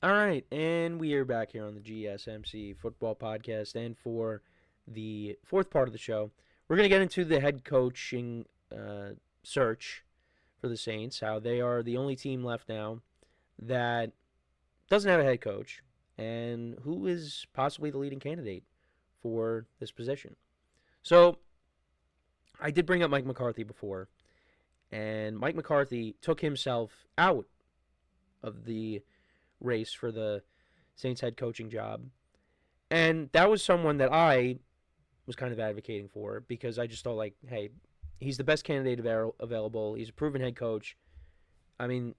All right, and we are back here on the GSMC football podcast. And for the fourth part of the show, we're going to get into the head coaching search for the Saints, how they are the only team left now that doesn't have a head coach, and who is possibly the leading candidate for this position. So, I did bring up Mike McCarthy before, and Mike McCarthy took himself out of the race for the Saints head coaching job. And that was someone that I was kind of advocating for because I just thought, like, hey, he's the best candidate available. He's a proven head coach. I mean,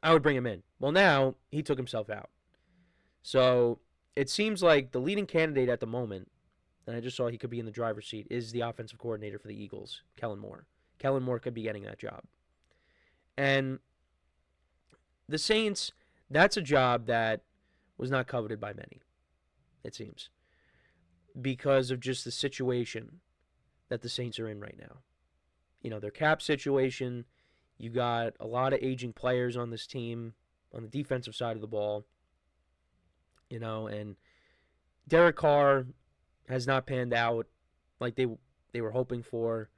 I would bring him in. Well, now he took himself out. So it seems like the leading candidate at the moment, and I just saw he could be in the driver's seat, is the offensive coordinator for the Eagles, Kellen Moore. Kellen Moore could be getting that job. And the Saints, that's a job that was not coveted by many, it seems, because of just the situation that the Saints are in right now. You know, their cap situation, you got a lot of aging players on this team on the defensive side of the ball, and Derek Carr has not panned out like they were hoping for.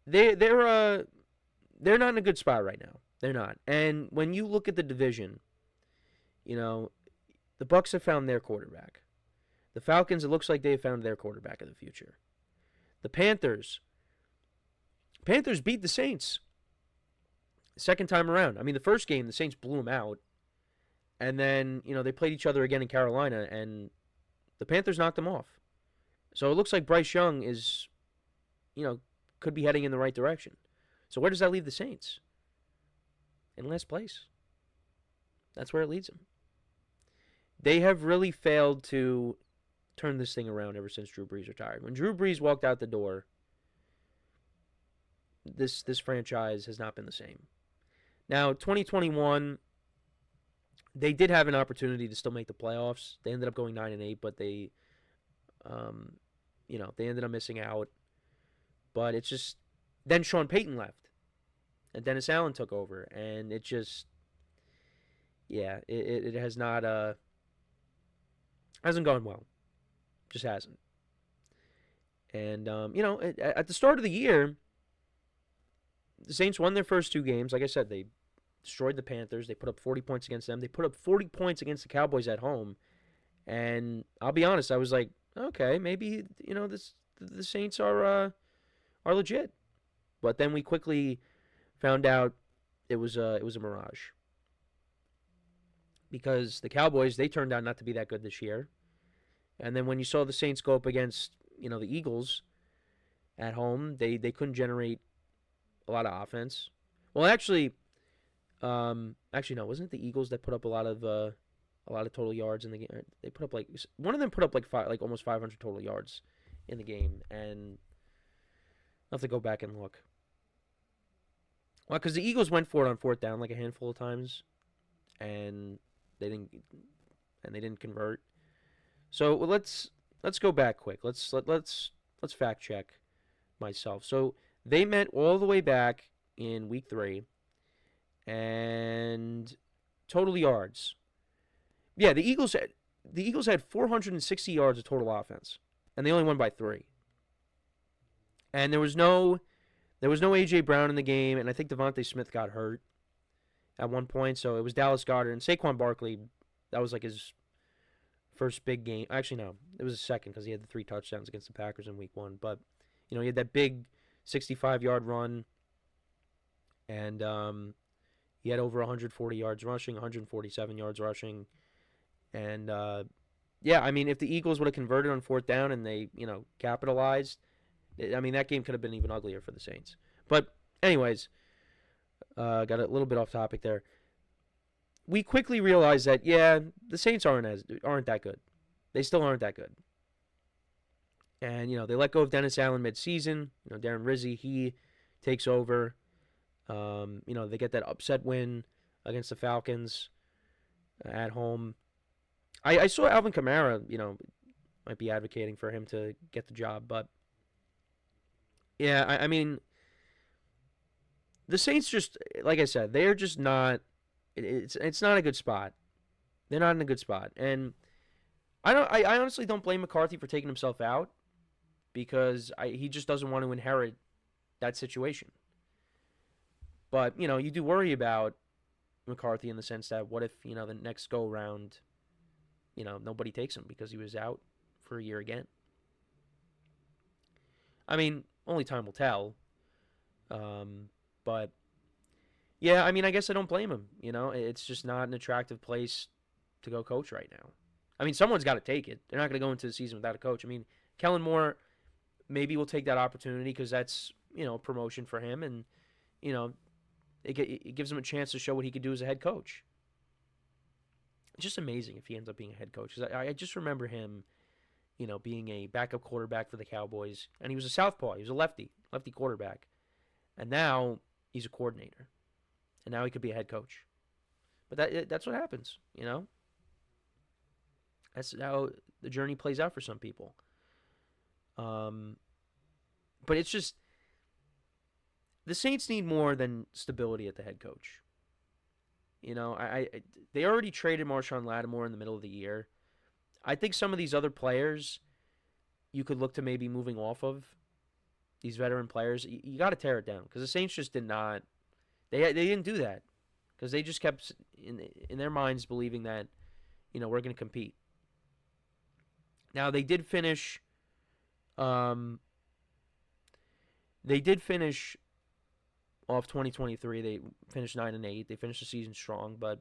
They're not in a good spot right now. They're not. And when you look at the division, the Bucks have found their quarterback. The Falcons, it looks like they've found their quarterback of the future. The Panthers beat the Saints second time around. I mean, the first game, the Saints blew them out. And then, they played each other again in Carolina, and the Panthers knocked them off. So it looks like Bryce Young is, could be heading in the right direction. So where does that leave the Saints? In last place. That's where it leads them. They have really failed to turn this thing around ever since Drew Brees retired. When Drew Brees walked out the door, this franchise has not been the same. Now, 2021, they did have an opportunity to still make the playoffs. They ended up going 9-8, but they ended up missing out. But it's just, then Sean Payton left, and Dennis Allen took over, and it just, it has not, hasn't gone well. Just hasn't. And, at the start of the year, the Saints won their first two games. Like I said, they destroyed the Panthers. They put up 40 points against them. They put up 40 points against the Cowboys at home. And I'll be honest, I was like, okay, maybe, the Saints are legit. But then we quickly found out it was a mirage. Because the Cowboys, they turned out not to be that good this year. And then when you saw the Saints go up against, the Eagles at home, they couldn't generate a lot of offense. Well, actually no, wasn't it the Eagles that put up a lot of total yards in the game? They put up one of them put up almost 500 total yards in the game, and I'll have to go back and look. Well, because the Eagles went for it on fourth down like a handful of times, and they didn't convert. So let's go back quick. Let's fact check myself. So they met all the way back in week 3, and total yards. Yeah, the Eagles had 460 yards of total offense, and they only won by 3. And there was no A.J. Brown in the game, and I think Devontae Smith got hurt at one point, so it was Dallas Goedert and Saquon Barkley. That was like his first big game. Actually, no, it was his second because he had the 3 touchdowns against the Packers in week 1. But, he had that big 65-yard run, and he had over 140 yards rushing, 147 yards rushing. And, I mean, if the Eagles would have converted on fourth down and they, capitalized, I mean, that game could have been even uglier for the Saints. But anyways, got a little bit off topic there. We quickly realized that, the Saints aren't that good. They still aren't that good. And, they let go of Dennis Allen midseason. Darren Rizzi, he takes over. They get that upset win against the Falcons at home. I saw Alvin Kamara, might be advocating for him to get the job. But, I mean, the Saints just, like I said, they're just not It's not a good spot. They're not in a good spot, and I honestly don't blame McCarthy for taking himself out because he just doesn't want to inherit that situation. But you do worry about McCarthy in the sense that what if the next go round, nobody takes him because he was out for a year again. I mean, only time will tell. But yeah, I mean, I guess I don't blame him. It's just not an attractive place to go coach right now. I mean, someone's got to take it. They're not going to go into the season without a coach. I mean, Kellen Moore maybe will take that opportunity because that's a promotion for him, and you know it gives him a chance to show what he could do as a head coach. It's just amazing if he ends up being a head coach. Cause I just remember him, being a backup quarterback for the Cowboys, and he was a southpaw. He was a lefty quarterback, and now he's a coordinator, and now he could be a head coach. But that's what happens. That's how the journey plays out for some people. But it's just the Saints need more than stability at the head coach. They already traded Marshawn Lattimore in the middle of the year. I think some of these other players you could look to maybe moving off of these veteran players. You got to tear it down because the Saints just did not. They didn't do that because they just kept in their minds believing that we're going to compete. Now they did finish. They did finish off 2023. They finished 9-8. They finished the season strong, but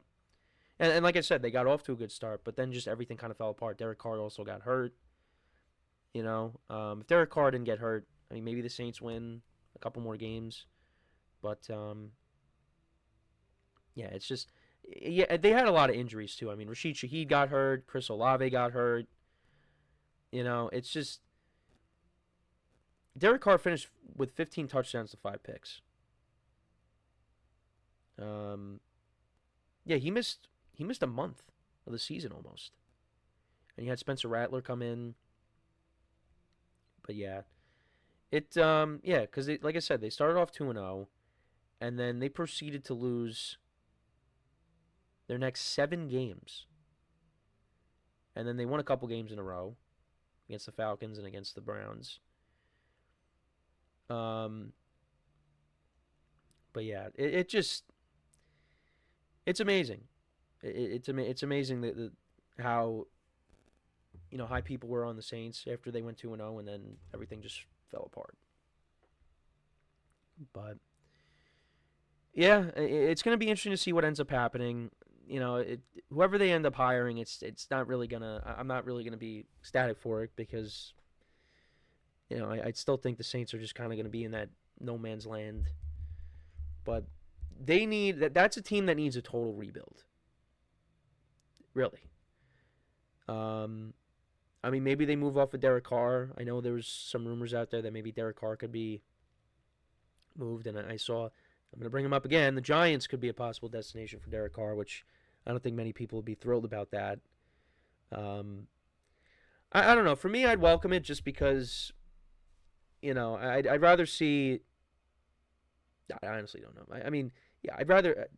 and like I said, they got off to a good start, but then just everything kind of fell apart. Derek Carr also got hurt. If Derek Carr didn't get hurt, I mean maybe the Saints win a couple more games, but yeah, it's just they had a lot of injuries too. I mean Rashid Shaheed got hurt, Chris Olave got hurt. It's just Derek Carr finished with 15 touchdowns to 5 picks. Yeah, he missed a month of the season almost, and you had Spencer Rattler come in. But yeah, because like I said, they started off 2-0, and then they proceeded to lose their next 7 games, and then they won a couple games in a row against the Falcons and against the Browns. But yeah, it's amazing. It's amazing that how high people were on the Saints after they went 2-0, and then everything just fell apart. But yeah, it's going to be interesting to see what ends up happening. Whoever they end up hiring, it's not really gonna. I'm not really gonna be ecstatic for it because I still think the Saints are just kind of going to be in that no man's land. But they need that's a team that needs a total rebuild. Really. I mean, maybe they move off of Derek Carr. I know there was some rumors out there that maybe Derek Carr could be moved, and I saw. I'm going to bring him up again. The Giants could be a possible destination for Derek Carr, which I don't think many people would be thrilled about that. I don't know. For me, I'd welcome it just because. I'd rather see. I honestly don't know. I mean, yeah, I'd rather.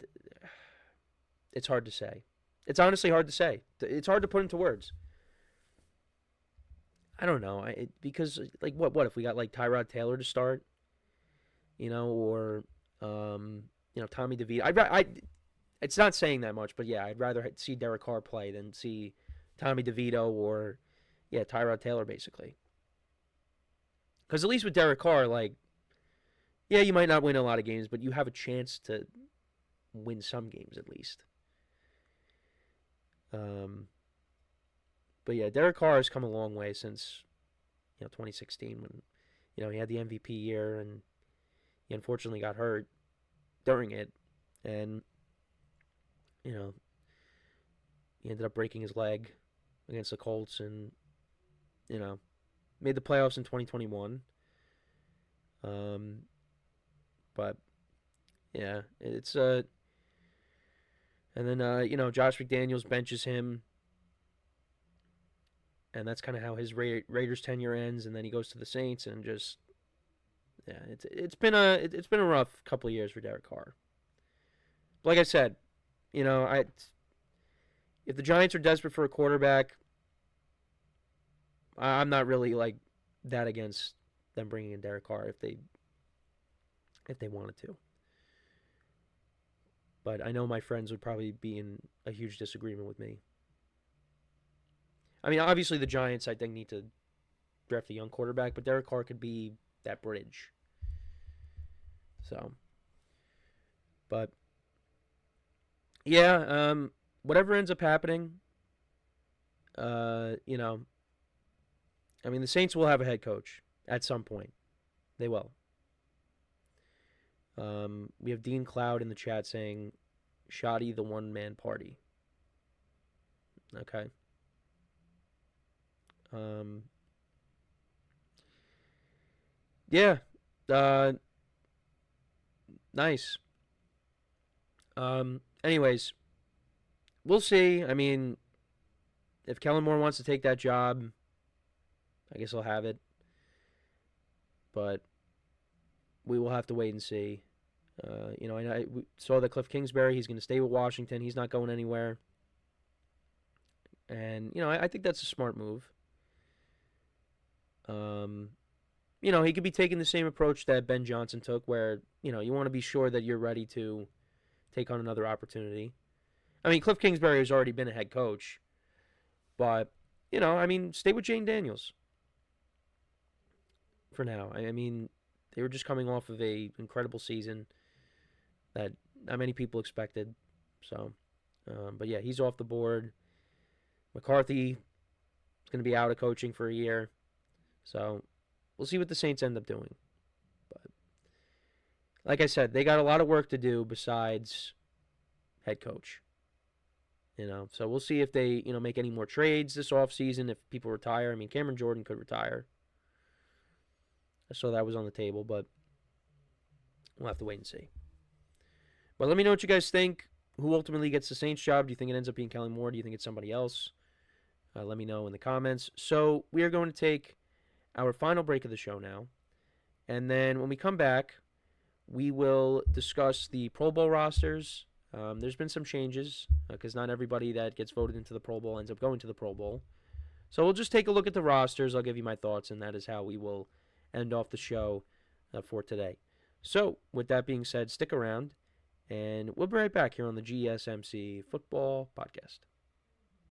It's hard to say. It's honestly hard to say. It's hard to put into words. I don't know. Because like what if we got like Tyrod Taylor to start, or Tommy DeVito. It's not saying that much, but yeah, I'd rather see Derek Carr play than see Tommy DeVito or Tyrod Taylor basically. Because at least with Derek Carr, yeah, you might not win a lot of games, but you have a chance to win some games at least. But yeah, Derek Carr has come a long way since 2016 when he had the MVP year and he unfortunately got hurt during it, and he ended up breaking his leg against the Colts and made the playoffs in 2021. But yeah, it's and then Josh McDaniels benches him, and that's kind of how his Raiders tenure ends, and then he goes to the Saints and just it's been a rough couple of years for Derek Carr. But like I said, you know, if the Giants are desperate for a quarterback, I'm not really like that against them bringing in Derek Carr if they wanted to. But I know my friends would probably be in a huge disagreement with me. I mean, obviously the Giants I think need to draft a young quarterback, but Derek Carr could be that bridge. So, but yeah, whatever ends up happening, you know, I mean the Saints will have a head coach at some point. They will. We have Dean Cloud in the chat saying, "Shoddy the one man party." Okay. Um, yeah. Uh, nice. Anyways, we'll see. I mean, if Kellen Moore wants to take that job, I guess I'll have it. But we will have to wait and see. I saw that Cliff Kingsbury, he's going to stay with Washington. He's not going anywhere. And, I think that's a smart move. He could be taking the same approach that Ben Johnson took, where, you want to be sure that you're ready to take on another opportunity. I mean, Cliff Kingsbury has already been a head coach. But, stay with Jane Daniels for now. I mean, they were just coming off of a incredible season that not many people expected. So, but yeah, he's off the board. McCarthy is going to be out of coaching for a year. So, we'll see what the Saints end up doing. But, like I said, they got a lot of work to do besides head coach. So we'll see if they, make any more trades this offseason, if people retire. I mean, Cameron Jordan could retire. I saw that was on the table, but we'll have to wait and see. But let me know what you guys think. Who ultimately gets the Saints job? Do you think it ends up being Kellen Moore? Do you think it's somebody else? Let me know in the comments. So we are going to take our final break of the show now. And then when we come back, we will discuss the Pro Bowl rosters. There's been some changes because not everybody that gets voted into the Pro Bowl ends up going to the Pro Bowl. So we'll just take a look at the rosters. I'll give you my thoughts, and that is how we will end off the show for today. So with that being said, stick around, and we'll be right back here on the GSMC Football Podcast.